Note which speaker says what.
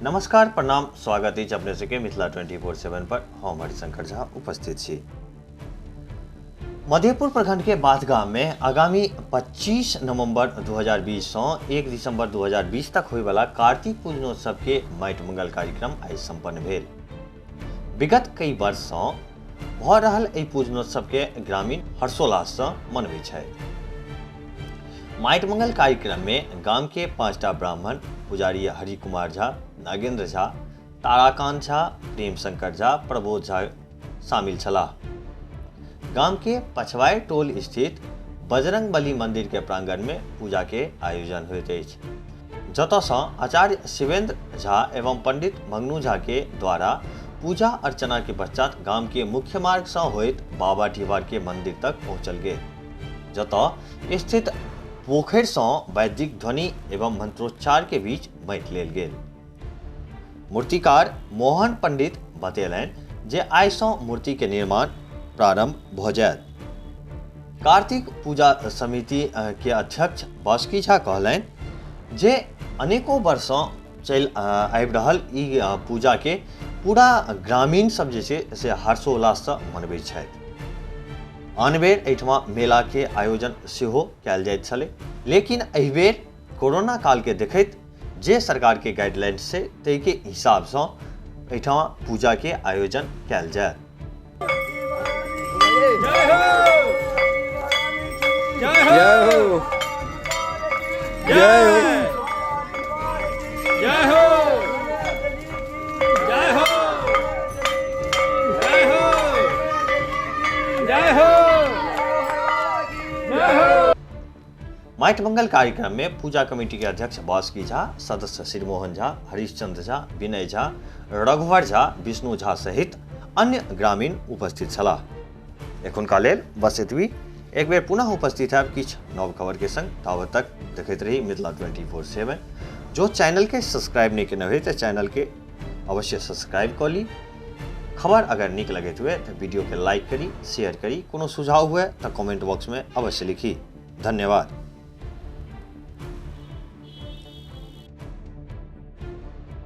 Speaker 1: नमस्कार प्रणाम स्वागत अछि अपने सबके मिथिला 24/7 पर हम हरिशंकर झा उपस्थित छी। मधेपुर प्रखंड के बाथ गाम में आगामी 25 नवंबर 2020 से 1 दिसंबर 2020 तक होय वाला कार्तिक पूजनोत्सव के माटि मंगल कार्यक्रम आइ संपन्न भेल। विगत कई वर्ष से भ रहल एहि पूजनोत्सव के ग्रामीण हर्षोल्लास से मनबै छथि। माटि मंगल कार्यक्रम में गाम के 5टा ब्राह्मण पुजारी हरि कुमार झा, नागेंद्र झा, ताराकांत झा, प्रेम शंकर झा, प्रबोध झा शामिल छलाह। गाम के पछवाड़ि टोल स्थित बजरंग बली मंदिर के प्रांगण में पूजा के आयोजन होइत अछि, जतऽ सँ आचार्य शिवेंद्र झा एवं पंडित मंगनू झा के द्वारा पूजा अर्चना के पश्चात गाम के मुख्य मार्ग से होइत बाबा ढिवार के मंदिर तक पहुंचल गेल, जतऽ स्थित पोखरि सँ वैदिक ध्वनि एवं मंत्रोच्चार के बीच माटि लेल गेल। मूर्तिकार मोहन पंडित बतेलनि जे आइ सँ मूर्ति के निर्माण प्रारंभ भ जायत। कार्तिक पूजा समिति के अध्यक्ष बासुकी झा कहलनि जे अनेको वर्ष सँ चलि आबि रहल ई पूजा के पूरा ग्रामीण सब जे छै से हर्षोल्लास सँ मनबै छथि। आन बेर एहिठमा मेला के आयोजन सेहो कयल जाइत छलै, लेकिन एहि बेर कोरोना काल के देखैत जे सरकार के गाइडलाइंस छै ताहि के हिसाब सँ एहिठमा पूजा के आयोजन कयल जाय। माटि मंगल कार्यक्रम में पूजा कमेटी के अध्यक्ष बासुकी झा, सदस्य श्रीमोहन झा, हरिश्चंद्र झा, विनय झा, रघुवर झा, विष्णु झा सहित अन्य ग्रामीण उपस्थित छलाह। एखुनका लेल बस एतबी। एक बेर पुनः उपस्थित है किछु नव खबर के संग। तावत तक देखैत रही मिथिला 24/7। जो चैनल के सब्सक्राइब नहीं केने हुए तो चैनल के अवश्य सब्सक्राइब कर ली। खबर अगर नीक लगैत हुए तो वीडियो के लाइक करी, शेयर करी। कोनो सुझाव हुए तो कमेंट बॉक्स में अवश्य लिखी। धन्यवाद।